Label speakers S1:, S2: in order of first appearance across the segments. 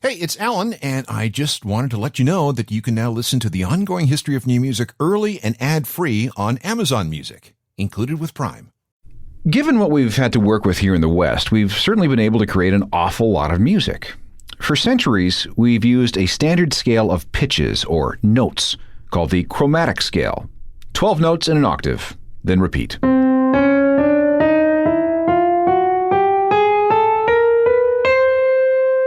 S1: Hey, it's Alan, and I just wanted to let you know that you can now listen to the ongoing history of new music early and ad-free on Amazon Music, included with Prime.
S2: Given what we've had to work with here in the West, we've certainly been able to create an awful lot of music. For centuries, we've used a standard scale of pitches, or notes, called the chromatic scale. 12 notes in an octave, then repeat.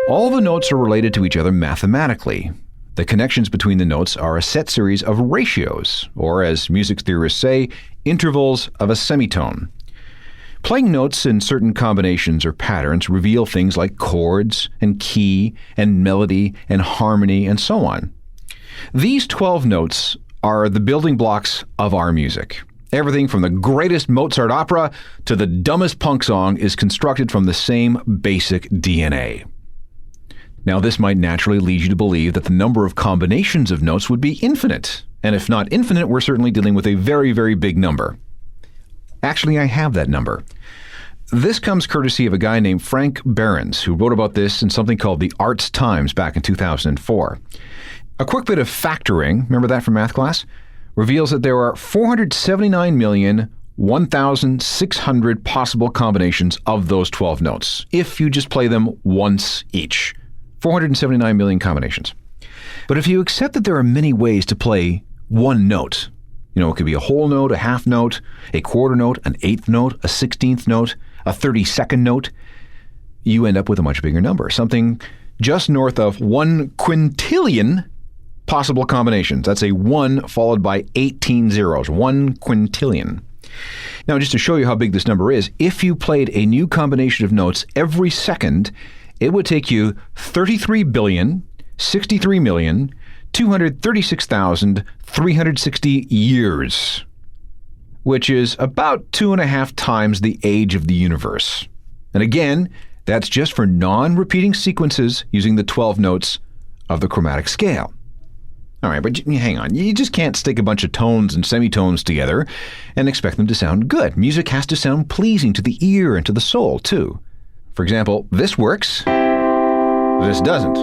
S2: All the notes are related to each other mathematically. The connections between the notes are a set series of ratios, or as music theorists say, intervals of a semitone. Playing notes in certain combinations or patterns reveal things like chords and key and melody and harmony and so on. These 12 notes are the building blocks of our music. Everything from the greatest Mozart opera to the dumbest punk song is constructed from the same basic DNA. Now, this might naturally lead you to believe that the number of combinations of notes would be infinite. And if not infinite, we're certainly dealing with a very, very big number. Actually, I have that number. This comes courtesy of a guy named Frank Behrens, who wrote about this in something called the Arts Times back in 2004. A quick bit of factoring, remember that from math class, reveals that there are 479,001,600 possible combinations of those 12 notes, if you just play them once each. 479 million combinations. But if you accept that there are many ways to play one note, it could be a whole note, a half note, a quarter note, an eighth note, a 16th note, a 32nd note, you end up with a much bigger number, something just north of 1 quintillion possible combinations. That's a 1 followed by 18 zeros, 1 quintillion. Now, just to show you how big this number is, if you played a new combination of notes every second, it would take you 33,063,236,360 years, which is about 2.5 times the age of the universe. And again, that's just for non-repeating sequences using the 12 notes of the chromatic scale. All right, but hang on. You just can't stick a bunch of tones and semitones together and expect them to sound good. Music has to sound pleasing to the ear and to the soul, too. For example, this works, this doesn't.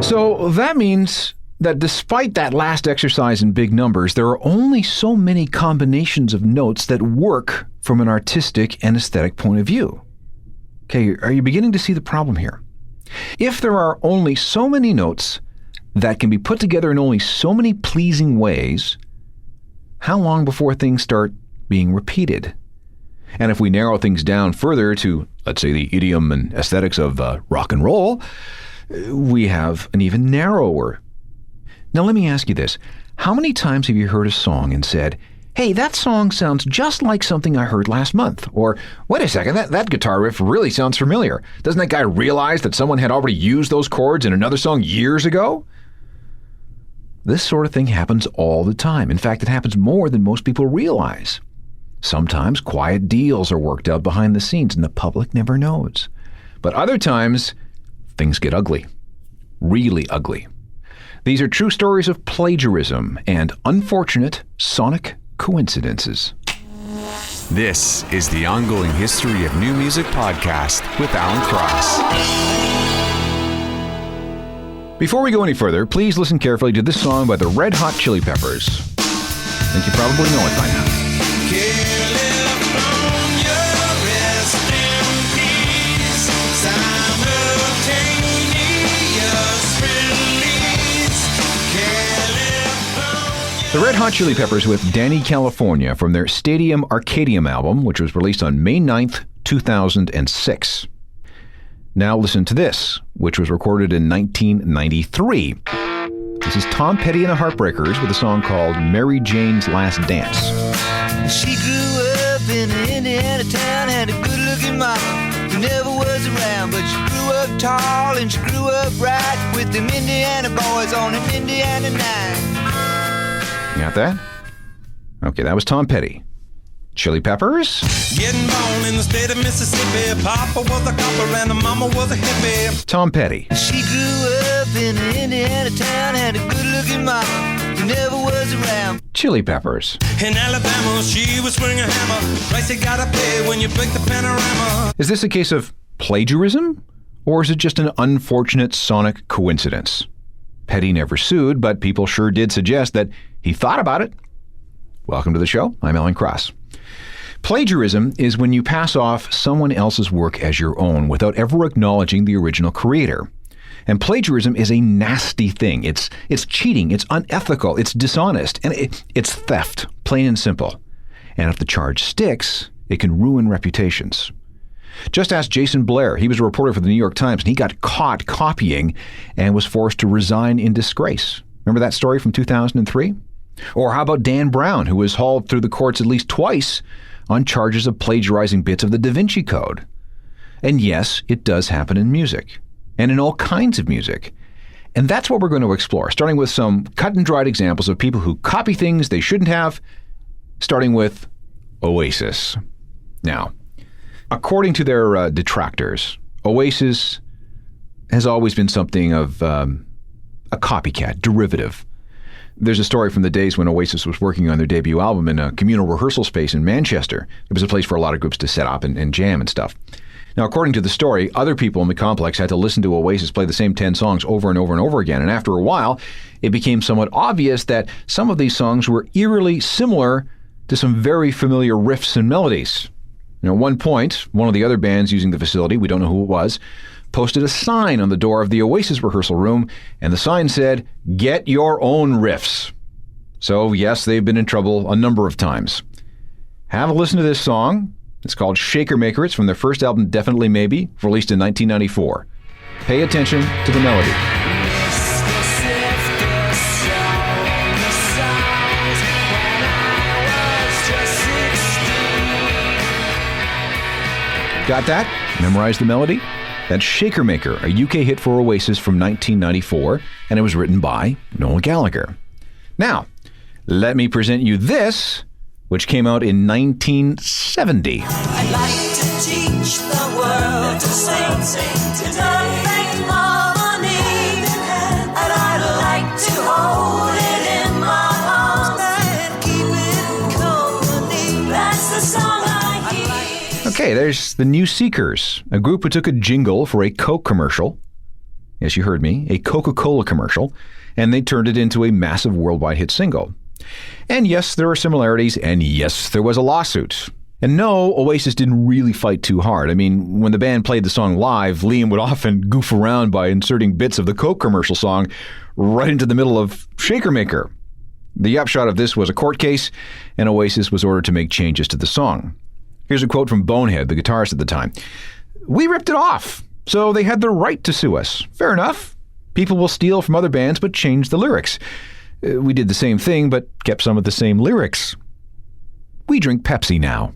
S2: So that means that despite that last exercise in big numbers, there are only so many combinations of notes that work from an artistic and aesthetic point of view. Okay, are you beginning to see the problem here? If there are only so many notes that can be put together in only so many pleasing ways, how long before things start being repeated? And if we narrow things down further to, let's say, the idiom and aesthetics of rock and roll, we have an even narrower. Now let me ask you this. How many times have you heard a song and said, hey, that song sounds just like something I heard last month? Or, wait a second, that guitar riff really sounds familiar. Doesn't that guy realize that someone had already used those chords in another song years ago? This sort of thing happens all the time. In fact, it happens more than most people realize. Sometimes quiet deals are worked out behind the scenes and the public never knows. But other times, things get ugly. Really ugly. These are true stories of plagiarism and unfortunate sonic coincidences.
S3: This is the Ongoing History of New Music podcast with Alan Cross.
S2: Before we go any further, please listen carefully to this song by the Red Hot Chili Peppers. I think you probably know it by now. The Red Hot Chili Peppers with Danny California from their Stadium Arcadium album, which was released on May 9th, 2006. Now listen to this, which was recorded in 1993. This is Tom Petty and the Heartbreakers with a song called Mary Jane's Last Dance.
S4: She grew up in an Indiana town, had a good-looking mama who never was around, but she grew up tall and she grew up right with them Indiana boys on an Indiana night.
S2: Got that? Okay, that was Tom Petty. Chili Peppers?
S5: Getting born in the state of Mississippi. Papa was a copper and the mama was a hippie.
S2: Tom Petty.
S4: She grew up in an Indiana town, had a good-looking mama who never was around.
S2: Chili Peppers.
S5: In Alabama, she was swinging a hammer. Price you gotta pay when you break the panorama.
S2: Is this a case of plagiarism? Or is it just an unfortunate sonic coincidence? Petty never sued, but people sure did suggest that he thought about it. Welcome to the show. I'm Alan Cross. Plagiarism is when you pass off someone else's work as your own without ever acknowledging the original creator. And plagiarism is a nasty thing. It's cheating, it's unethical, it's dishonest, and it's theft, plain and simple. And if the charge sticks, it can ruin reputations. Just ask Jason Blair. He was a reporter for the New York Times, and he got caught copying and was forced to resign in disgrace. Remember that story from 2003? Or how about Dan Brown, who was hauled through the courts at least twice on charges of plagiarizing bits of the Da Vinci Code? And yes, it does happen in music, and in all kinds of music. And that's what we're going to explore, starting with some cut and dried examples of people who copy things they shouldn't have, starting with Oasis. Now, according to their detractors, Oasis has always been something of a copycat, derivative. There's a story from the days when Oasis was working on their debut album in a communal rehearsal space in Manchester. It was a place for a lot of groups to set up and jam and stuff. Now, according to the story, other people in the complex had to listen to Oasis play the same 10 songs over and over and over again. And after a while, it became somewhat obvious that some of these songs were eerily similar to some very familiar riffs and melodies. At one point, one of the other bands using the facility, we don't know who it was, posted a sign on the door of the Oasis rehearsal room, and the sign said, "Get your own riffs." So yes, they've been in trouble a number of times. Have a listen to this song. It's called Shaker Maker. It's from their first album, Definitely Maybe, released in 1994. Pay attention to the melody. Got that? Memorize the melody? That's Shaker Maker, a UK hit for Oasis from 1994, and it was written by Noel Gallagher. Now, let me present you this, which came out in 1970.
S6: I'd like to teach the world to sing, to make harmony, and I'd like to hold it in my arms and keep it company. That's the song I hear.
S2: Okay, there's the New Seekers, a group who took a jingle for a Coke commercial. Yes, you heard me, a Coca-Cola commercial, and they turned it into a massive worldwide hit single. And yes, there are similarities, and yes, there was a lawsuit. And no, Oasis didn't really fight too hard. I mean, when the band played the song live, Liam would often goof around by inserting bits of the Coke commercial song right into the middle of Shaker Maker. The upshot of this was a court case, and Oasis was ordered to make changes to the song. Here's a quote from Bonehead, the guitarist at the time. "We ripped it off, so they had the right to sue us. Fair enough. People will steal from other bands but change the lyrics. We did the same thing but kept some of the same lyrics. We drink Pepsi now."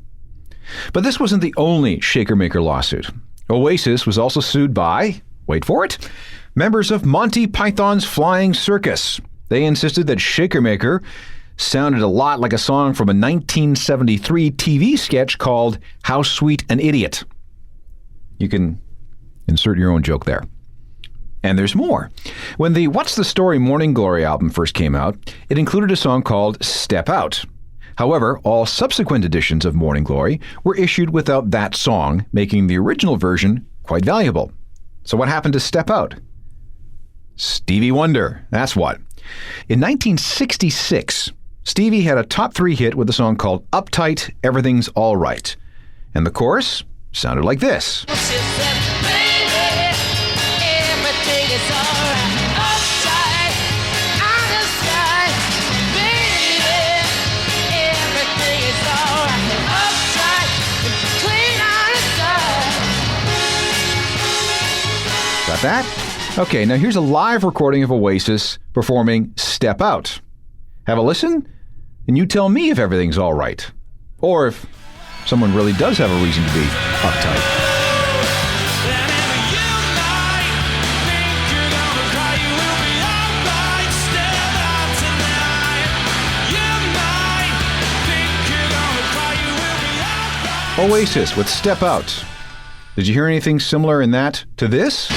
S2: But this wasn't the only Shaker Maker lawsuit. Oasis was also sued by, wait for it, members of Monty Python's Flying Circus. They insisted that Shaker Maker sounded a lot like a song from a 1973 TV sketch called How Sweet an Idiot. You can insert your own joke there. And there's more. When the What's the Story Morning Glory album first came out, it included a song called Step Out. However, all subsequent editions of Morning Glory were issued without that song, making the original version quite valuable. So what happened to Step Out? Stevie Wonder, that's what. In 1966, Stevie had a top 3 hit with a song called Uptight, Everything's All Right. And the chorus sounded like this.
S6: She said, baby, everything is alright. Uptight, on the sky. Baby, everything is alright. Uptight, clean on the side.
S2: Got that? Okay, now here's a live recording of Oasis performing Step Out. Have a listen, and you tell me if everything's all right. Or if someone really does have a reason to be uptight. Oasis with Step Out. Did you hear anything similar in that to this?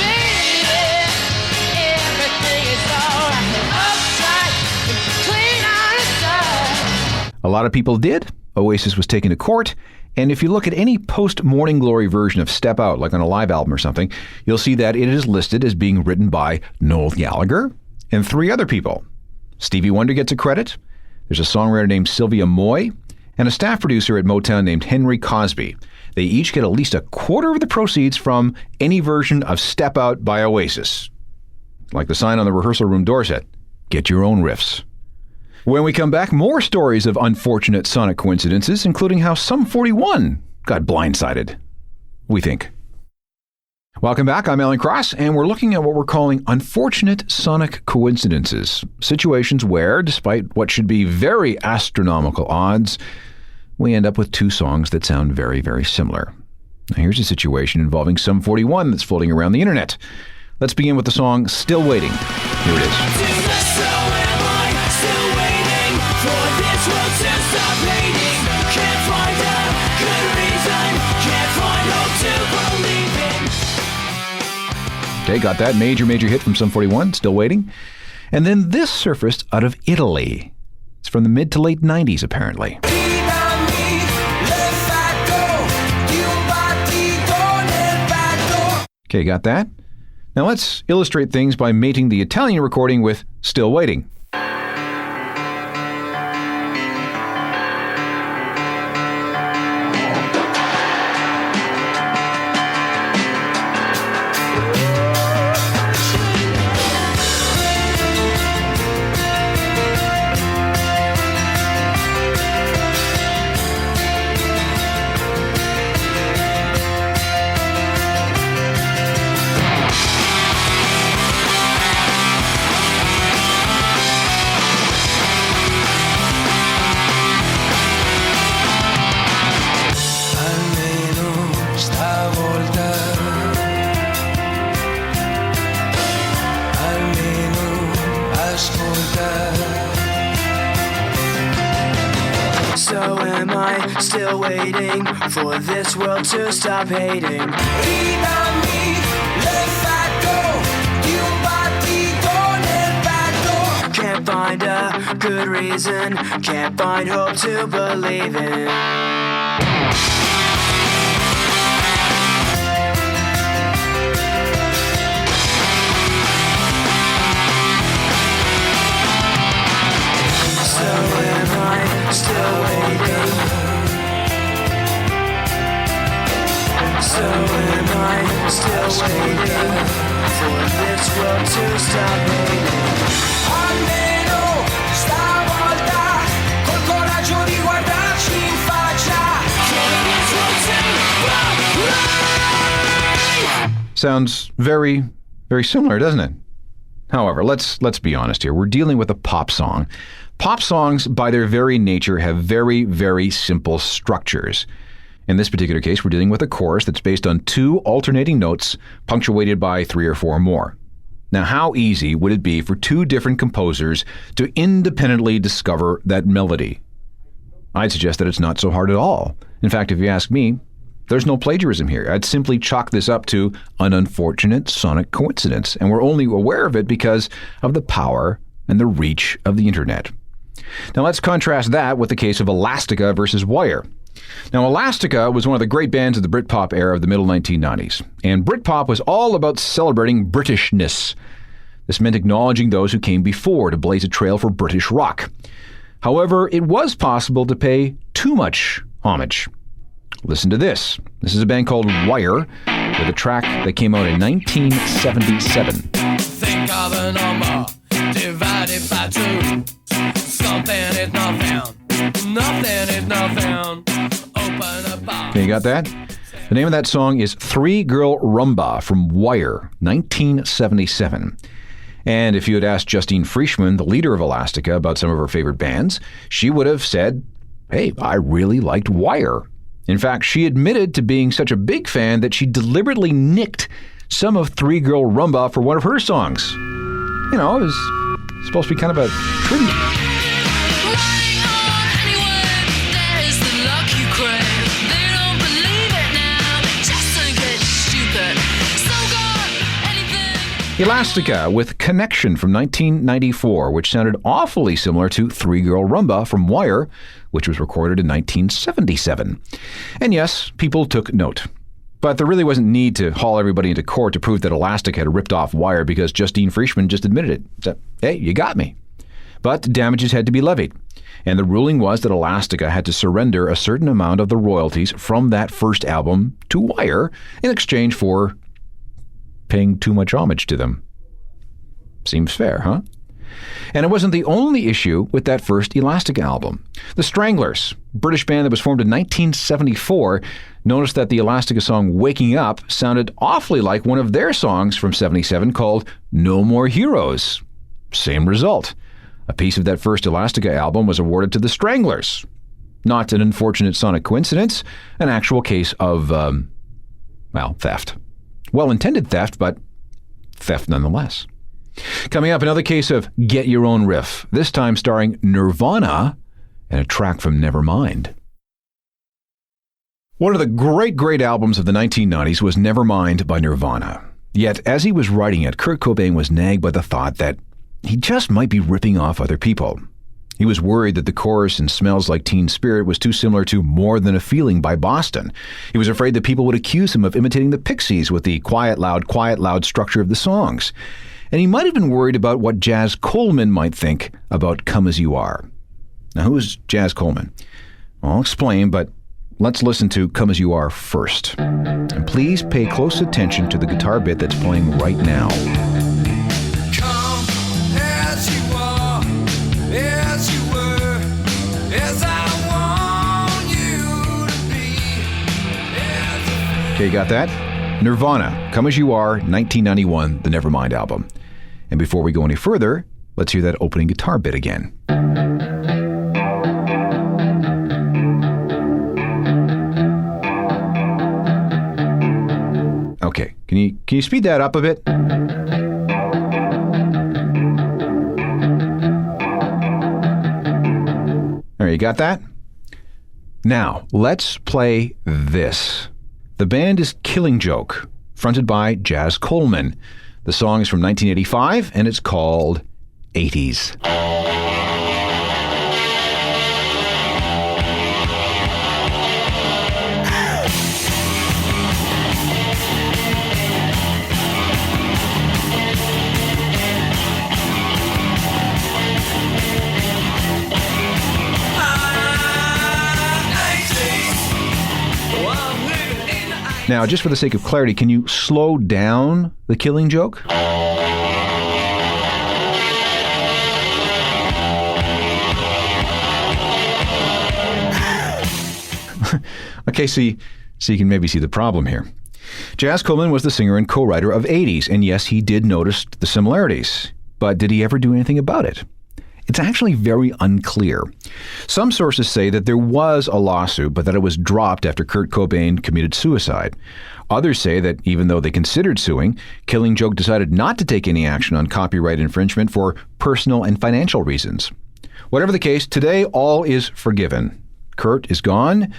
S2: A lot of people did. Oasis was taken to court, and if you look at any post-Morning Glory version of Step Out, like on a live album or something, you'll see that it is listed as being written by Noel Gallagher and 3 other people. Stevie Wonder gets a credit. There's a songwriter named Sylvia Moy, and a staff producer at Motown named Henry Cosby. They each get at least a quarter of the proceeds from any version of Step Out by Oasis. Like the sign on the rehearsal room door said, get your own riffs. When we come back, more stories of unfortunate sonic coincidences, including how Sum 41 got blindsided. We think. Welcome back. I'm Alan Cross, and we're looking at what we're calling unfortunate sonic coincidences. Situations where, despite what should be very astronomical odds, we end up with 2 songs that sound very, very similar. Now, here's a situation involving Sum 41 that's floating around the internet. Let's begin with the song Still Waiting. Here it is. Okay, got that major hit from Sum 41, Still Waiting. And then this surfaced out of Italy. It's from the mid to late 90s, apparently. Okay, got that? Now let's illustrate things by mating the Italian recording with Still Waiting.
S7: So am I still waiting for this world to stop hating? Can't find a good reason, can't find hope to believe in. So am I still waiting? So am I still waiting for this world to stop hating? Almeno stavolta col coraggio di guardarci in faccia.
S2: Sounds very, very similar, doesn't it? However, let's be honest here. We're dealing with a pop song. Pop songs, by their very nature, have very, very simple structures. In this particular case, we're dealing with a chorus that's based on 2 alternating notes, punctuated by 3 or 4 more. Now, how easy would it be for 2 different composers to independently discover that melody? I'd suggest that it's not so hard at all. In fact, if you ask me, there's no plagiarism here. I'd simply chalk this up to an unfortunate sonic coincidence, and we're only aware of it because of the power and the reach of the internet. Now let's contrast that with the case of Elastica versus Wire. Now Elastica was one of the great bands of the Britpop era of the middle 1990s, and Britpop was all about celebrating Britishness. This meant acknowledging those who came before to blaze a trail for British rock. However, it was possible to pay too much homage. Listen to this. This is a band called Wire with a track that came out in 1977.
S8: Think of a number divided by 2. Something is not found. Nothing is not found. Open a box.
S2: Okay, you got that? The name of that song is 3 Girl Rumba from Wire, 1977. And if you had asked Justine Frischmann, the leader of Elastica, about some of her favorite bands, she would have said, hey, I really liked Wire. In fact, she admitted to being such a big fan that she deliberately nicked some of 3 Girl Rumba for one of her songs. You know, it was supposed to be kind of a tribute. Elastica with Connection from 1994, which sounded awfully similar to Three Girl Rumba from Wire, which was recorded in 1977. And yes, people took note. But there really wasn't need to haul everybody into court to prove that Elastica had ripped off Wire because Justine Frischmann just admitted it. So, hey, you got me. But damages had to be levied. And the ruling was that Elastica had to surrender a certain amount of the royalties from that first album to Wire in exchange for paying too much homage to them. Seems fair, huh? And it wasn't the only issue with that first Elastica album. The Stranglers, British band that was formed in 1974, noticed that the Elastica song Waking Up sounded awfully like one of their songs from 77 called No More Heroes. Same result. A piece of that first Elastica album was awarded to the Stranglers. Not an unfortunate sonic coincidence, an actual case of, theft. Well-intended theft, but theft nonetheless. Coming up, another case of Get Your Own Riff, this time starring Nirvana and a track from Nevermind. One of the great albums of the 1990s was Nevermind by Nirvana. Yet, as he was writing it, Kurt Cobain was nagged by the thought that he just might be ripping off other people. He was worried that the chorus in Smells Like Teen Spirit was too similar to More Than a Feeling by Boston. He was afraid that people would accuse him of imitating the Pixies with the quiet, loud structure of the songs. And he might have been worried about what Jazz Coleman might think about Come As You Are. Now, who is Jazz Coleman? I'll explain, but let's listen to Come As You Are first. And please pay close attention to the guitar bit that's playing right now. Okay, you got that? Nirvana, Come As You Are, 1991, the Nevermind album. And before we go any further, let's hear that opening guitar bit again. Okay, can you speed that up a bit? All right, you got that? Now, let's play this. The band is Killing Joke, fronted by Jazz Coleman. The song is from 1985, and it's called 80s. Now, just for the sake of clarity, can you slow down the Killing Joke? Okay, so you can maybe see the problem here. Jazz Coleman was the singer and co-writer of 80s, and yes, he did notice the similarities. But did he ever do anything about it? It's actually very unclear. Some sources say that there was a lawsuit, but that it was dropped after Kurt Cobain committed suicide. Others say that even though they considered suing, Killing Joke decided not to take any action on copyright infringement for personal and financial reasons. Whatever the case, today all is forgiven. Kurt is gone,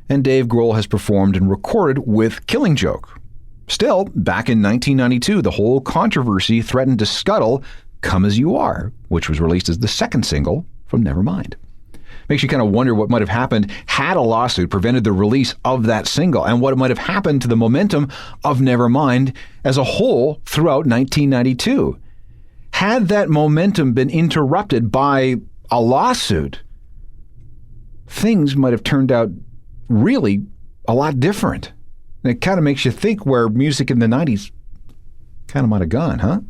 S2: and Dave Grohl has performed and recorded with Killing Joke. Still, back in 1992, the whole controversy threatened to scuttle Come As You Are, which was released as the second single from Nevermind. Makes you kind of wonder what might have happened had a lawsuit prevented the release of that single, and what might have happened to the momentum of Nevermind as a whole throughout 1992. Had that momentum been interrupted by a lawsuit, things might have turned out really a lot different. And it kind of makes you think where music in the 90s kind of might have gone, huh?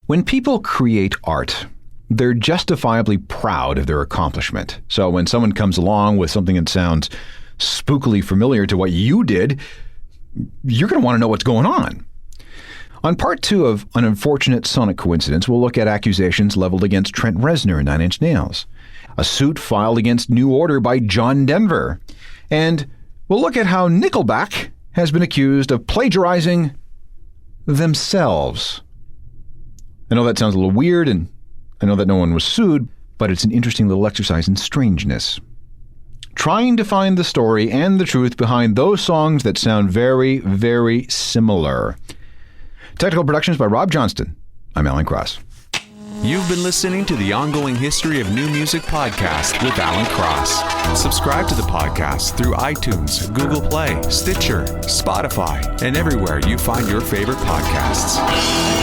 S2: When people create art, they're justifiably proud of their accomplishment. So when someone comes along with something that sounds spookily familiar to what you did, you're going to want to know what's going on. On part 2 of An Unfortunate Sonic Coincidence, we'll look at accusations leveled against Trent Reznor and Nine Inch Nails, a suit filed against New Order by John Denver, and we'll look at how Nickelback has been accused of plagiarizing themselves. I know that sounds a little weird, and I know that no one was sued, but it's an interesting little exercise in strangeness. Trying to find the story and the truth behind those songs that sound very, very similar. Technical productions by Rob Johnston. I'm Alan Cross.
S3: You've been listening to the Ongoing History of New Music podcast with Alan Cross. Subscribe to the podcast through iTunes, Google Play, Stitcher, Spotify, and everywhere you find your favorite podcasts.